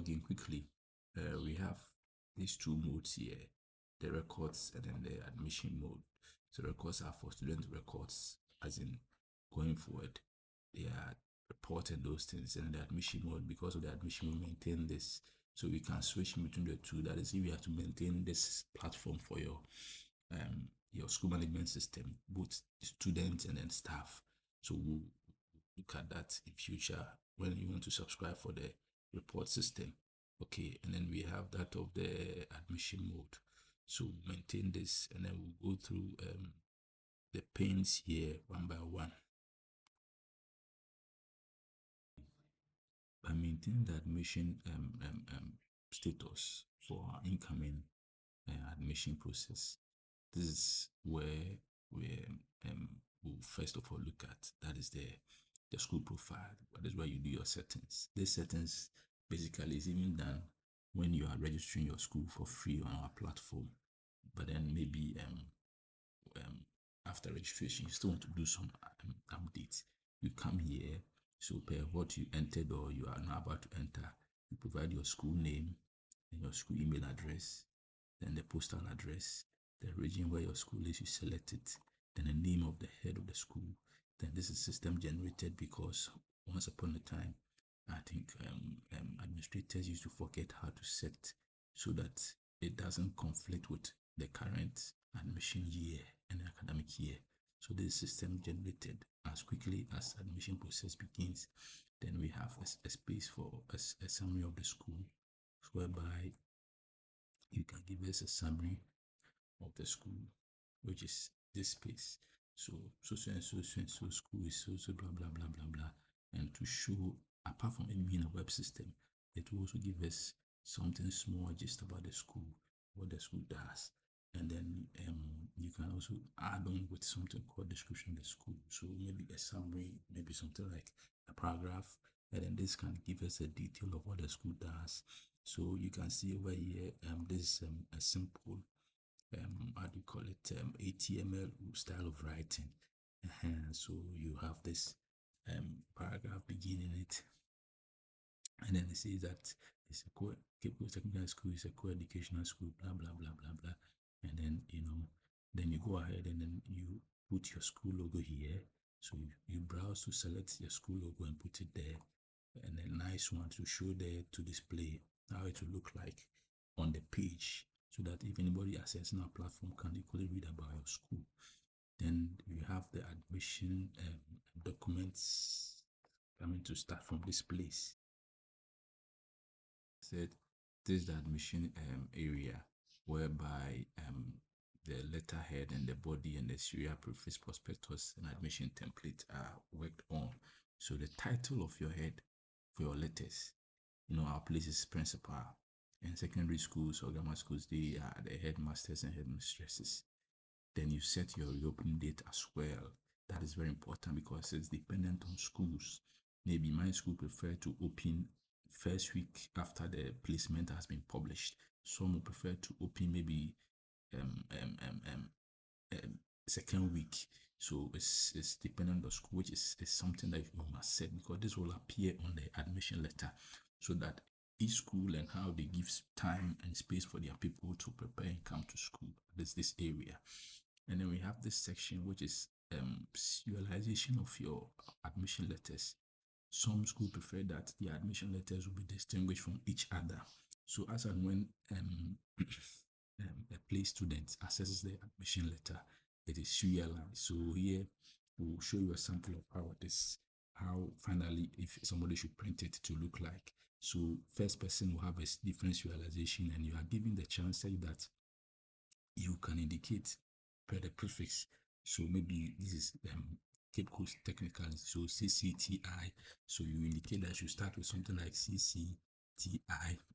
log in quickly, we have these two modes here, the records and then the admission mode. So records are for student records, as in going forward, they are reported those things, and the admission mode, because of the admission, we maintain this. So we can switch between the two. That is, if you have to maintain this platform for your school management system, both students and then staff. So we'll look at that in future when you want to subscribe for the report system. Okay, and then we have that of the admission mode. So we'll maintain this, and then we'll go through the panes here one by one. By maintaining the admission status for our incoming admission process, this is where we will first of all look at. That is the school profile. That is where you do your settings. These settings basically is even done when you are registering your school for free on our platform. But then maybe after registration, you still want to do some updates. You come here. So per what you entered or you are now about to enter, you provide your school name and your school email address, then the postal address, the region where your school is, you select it, then the name of the head of the school. Then this is system generated because once upon a time, I think administrators used to forget how to set so that it doesn't conflict with the current admission year and academic year. So this system generated as quickly as admission process begins. Then we have a space for a summary of the school, whereby you can give us a summary of the school, which is this space. So and so school is so blah blah blah blah blah. And to show, apart from it being a web system, it will also give us something small just about the school, what the school does. And then you can also add on with something called description of the school. So maybe a summary, maybe something like a paragraph, and then this can give us a detail of what the school does. So you can see over here, this is a simple, how do you call it, HTML style of writing. So you have this paragraph beginning it, and then it says that it's a Cape Coast Technical School is a co-educational school, blah blah blah blah blah. And then then you go ahead and then you put your school logo here. So you browse to select your school logo and put it there, and a nice one to show there to display how it will look like on the page, so that if anybody accessing our platform can equally read about your school. Then you have the admission documents coming to start from this place. Said this is the admission area, whereby the letterhead and the body and the serial preface, prospectus and admission template are worked on. So the title of your head for your letters, our place is principal, and secondary schools or grammar schools, they are the headmasters and headmistresses. Then you set your reopening date as well. That is very important because it's dependent on schools. Maybe my school prefer to open first week after the placement has been published. Some will prefer to open maybe second week. So it's dependent on the school, which is something that you must set, because this will appear on the admission letter, so that each school and how they give time and space for their people to prepare and come to school. There's this area. And then we have this section, which is serialization of your admission letters. Some schools prefer that the admission letters will be distinguished from each other. So as and when a place student accesses the admission letter, it is serialized. So here we'll show you a sample of how finally if somebody should print it to look like. So first person will have a different serialization, and you are given the chance that you can indicate per the prefix. So maybe this is Cape Coast Technical, so CCTI. So you indicate that you start with something like CCTI.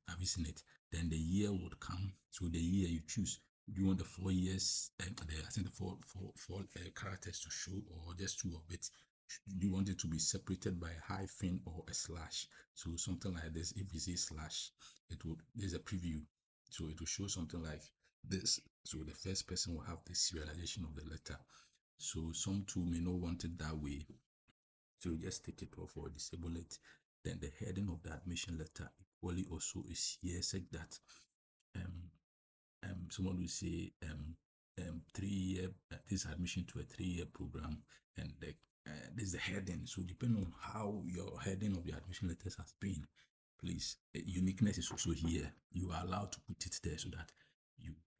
Have you seen it? Then the year would come. So the year you choose. Do you want the 4 years and the four characters to show, or just two of it? Do you want it to be separated by a hyphen or a slash? So something like this. If you say slash, there's a preview. So it will show something like this. So the first person will have this serialization of the letter. So some too may not want it that way. So you just take it off or disable it. Then the heading of the admission letter equally also is here, such that someone will say 3-year this admission to a 3-year program, and this is the heading. So depending on how your heading of the admission letters has been, please, uniqueness is also here. You are allowed to put it there so that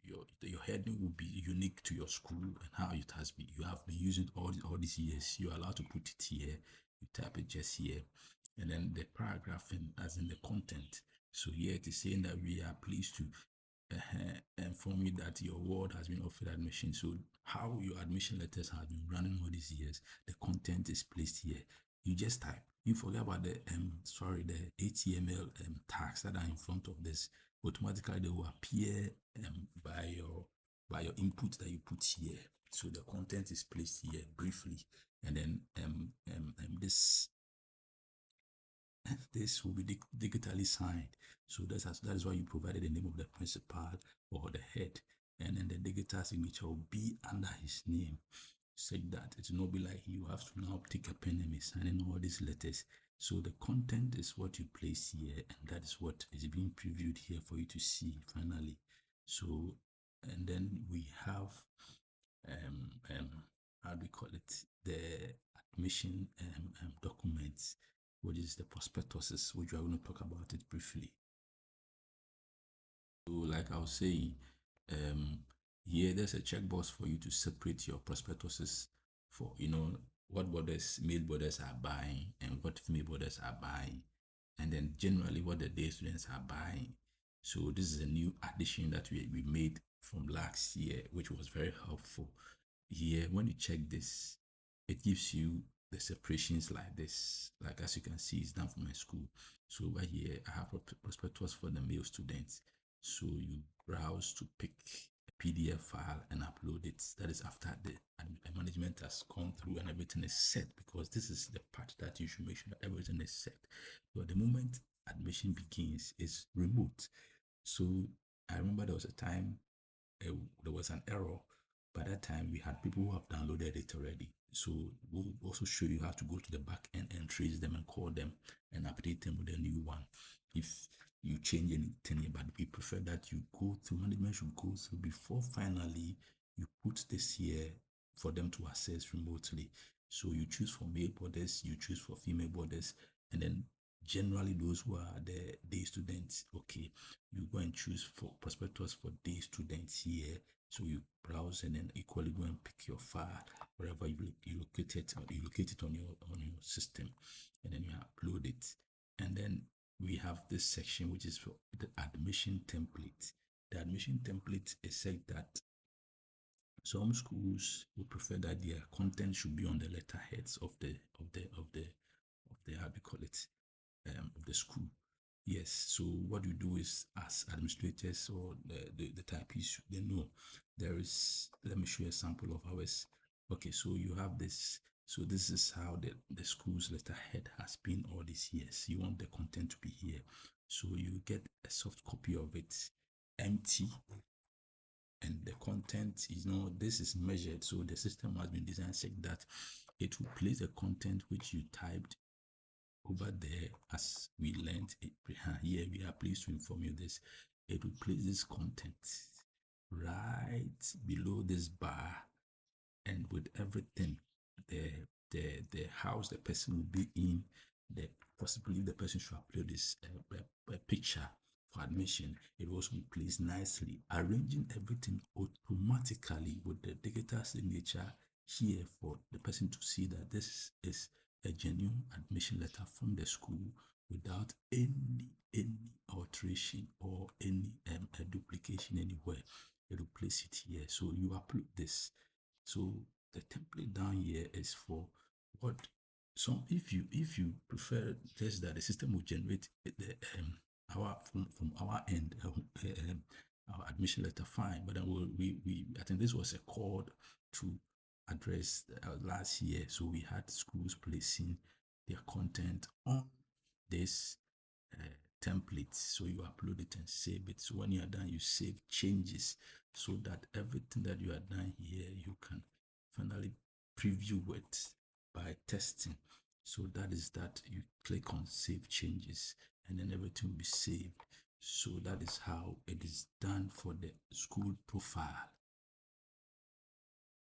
your heading will be unique to your school and how it has been. You have been using all these years. You are allowed to put it here. You type it just here, and then the paragraph as in the content. So here it is saying that we are pleased to inform you that your ward has been offered admission. So how your admission letters have been running all these years, the content is placed here. You just type. You forget about the the HTML tags that are in front of this. Automatically they will appear by your input that you put here. So the content is placed here briefly, and then this will be digitally signed. So that is why you provided the name of the principal or the head, and then the digital signature will be under his name, such that it will not be like you have to now take a pen and be signing all these letters. So the content is what you place here, and that is what is being previewed here for you to see finally. So, and then we have how do we call it, the admission documents, which is the prospectuses, which we are going to talk about it briefly. So like I was saying, here there's a checkbox for you to separate your prospectuses for, what borders male borders are buying and what female borders are buying, and then generally what the day students are buying. So this is a new addition that we made from last year, which was very helpful. Here, when you check this, it gives you the separations like this. Like as you can see, it's done for my school. So over here, I have a prospectus for the male students. So you browse to pick a PDF file and upload it. That is after the management has gone through and everything is set, because this is the part that you should make sure that everything is set. But the moment admission begins, it's remote. So I remember there was a time there was an error. By that time, we had people who have downloaded it already. So we'll also show you how to go to the back end and trace them and call them and update them with a new one if you change anything. But we prefer that you go through, management should go through before finally you put this here for them to access remotely. So you choose for male borders, you choose for female borders, and then generally those who are the day students, okay, you go and choose for prospectus for day students here. So you browse and then equally go and pick your file wherever you locate it, or you locate it on your system, and then you upload it. And then we have this section which is for the admission template. The admission template is said that some schools would prefer that their content should be on the letterheads of the how do you call it, of the school. Yes, so what you do is, as administrators or the typists, they know there is, let me show you a sample of ours. Okay, so you have this. So this is how the school's letterhead has been all these years. You want the content to be here. So you get a soft copy of it, empty, and the content is, this is measured. So the system has been designed such that it will place the content which you typed over there. As we learned it here, we are pleased to inform you this. It will place this content right below this bar, and with everything, the house the person will be in, possibly the person should upload this a picture for admission. It will also be placed nicely, arranging everything automatically with the digital signature here for the person to see that this is a genuine admission letter from the school without any alteration or any duplication anywhere. It will place it here. So you upload this. So the template down here is for what some, if you prefer just that the system will generate the our from our end our admission letter, fine. But then we I think this was a call to address last year. So we had schools placing their content on this template. So you upload it and save it. So when you are done, you save changes, so that everything that you are done here, you can finally preview it by testing. So that is that. You click on save changes, and then everything will be saved. So that is how it is done for the school profile.